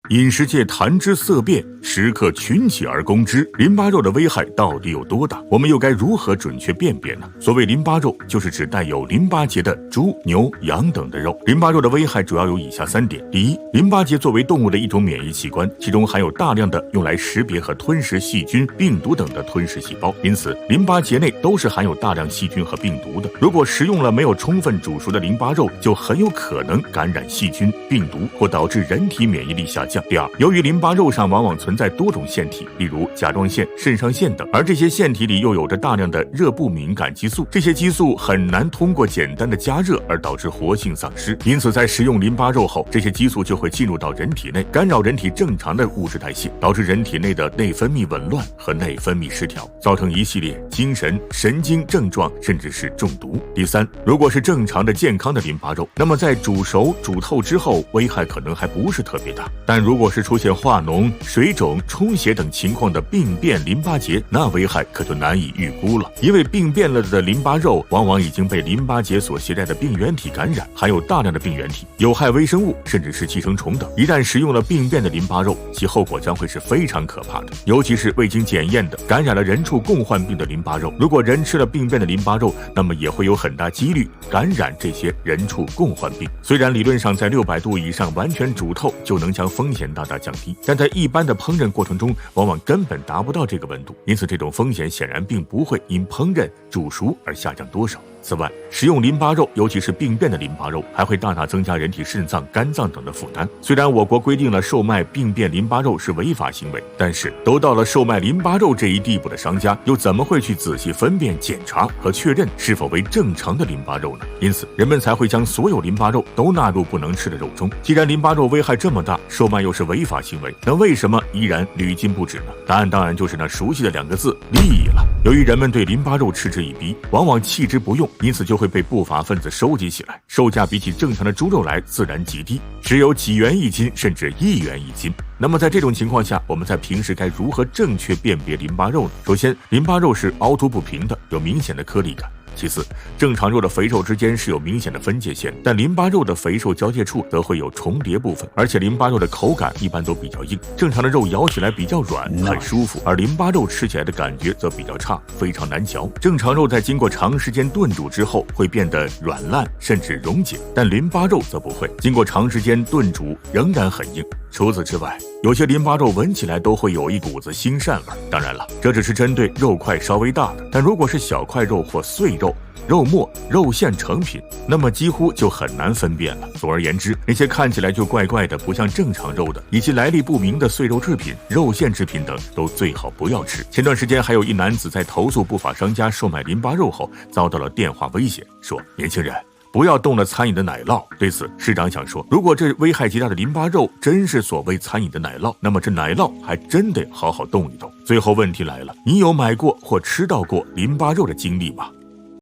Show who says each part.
Speaker 1: 饮食界谈之色变，时刻群起而攻之，淋巴肉的危害到底有多大？我们又该如何准确辨别呢？所谓淋巴肉，就是指带有淋巴结的猪、牛、羊等的肉。淋巴肉的危害主要有以下3点：第一，淋巴结作为动物的一种免疫器官，其中含有大量的用来识别和吞噬细菌、病毒等的吞噬细胞，因此淋巴结内都是含有大量细菌和病毒的。如果食用了没有充分煮熟的淋巴肉，就很有可能感染细菌、病毒，或导致人体免疫力下降。第二，由于淋巴肉上往往存在多种腺体，例如甲状腺、肾上腺等，而这些腺体里又有着大量的热不敏感激素，这些激素很难通过简单的加热而导致活性丧失，因此在食用淋巴肉后，这些激素就会进入到人体内，干扰人体正常的物质代谢，导致人体内的内分泌紊乱和内分泌失调，造成一系列精神、神经症状，甚至是中毒。第三，如果是正常的健康的淋巴肉，那么在煮熟煮透之后，危害可能还不是特别大，但如果是出现化脓、水肿、充血等情况的病变淋巴结，那危害可就难以预估了。因为病变了的淋巴肉往往已经被淋巴结所携带的病原体感染，含有大量的病原体、有害微生物，甚至是寄生虫等。一旦食用了病变的淋巴肉，其后果将会是非常可怕的，尤其是未经检验的感染了人畜共患病的淋巴肉。如果人吃了病变的淋巴肉，那么也会有很大几率感染这些人畜共患病。虽然理论上在600度以上完全煮透就能将风险大大降低，但在一般的烹饪过程中往往根本达不到这个温度，因此这种风险显然并不会因烹饪煮熟而下降多少。此外，食用淋巴肉，尤其是病变的淋巴肉，还会大大增加人体肾脏、肝脏等的负担。虽然我国规定了售卖病变淋巴肉是违法行为，但是都到了售卖淋巴肉这一地步的商家，又怎么会去仔细分辨、检查和确认是否为正常的淋巴肉呢？因此，人们才会将所有淋巴肉都纳入不能吃的肉中。既然淋巴肉危害这么大，售卖又是违法行为，那为什么依然屡禁不止呢？答案当然就是那熟悉的2个字：利益了。由于人们对淋巴肉嗤之以鼻，往往弃之不用，因此就会被不法分子收集起来，售价比起正常的猪肉来自然极低，只有几元一斤，甚至1元一斤。那么在这种情况下，我们在平时该如何正确辨别淋巴肉呢？首先，淋巴肉是凹凸不平的，有明显的颗粒感。其次，正常肉的肥瘦之间是有明显的分界线，但淋巴肉的肥瘦交界处则会有重叠部分，而且淋巴肉的口感一般都比较硬，正常的肉咬起来比较软，很舒服，而淋巴肉吃起来的感觉则比较差，非常难嚼。正常肉在经过长时间炖煮之后会变得软烂，甚至溶解，但淋巴肉则不会，经过长时间炖煮仍然很硬。除此之外，有些淋巴肉闻起来都会有一股子腥膻味，当然了，这只是针对肉块稍微大的，但如果是小块肉或碎肉、肉末、肉馅成品，那么几乎就很难分辨了。总而言之，那些看起来就怪怪的、不像正常肉的，以及来历不明的碎肉制品、肉馅制品等，都最好不要吃。前段时间还有一男子在投诉不法商家售卖淋巴肉后，遭到了电话威胁，说年轻人不要动了餐饮的奶酪。对此，市长想说，如果这危害极大的淋巴肉真是所谓餐饮的奶酪，那么这奶酪还真得好好动一动。最后问题来了，你有买过或吃到过淋巴肉的经历吗？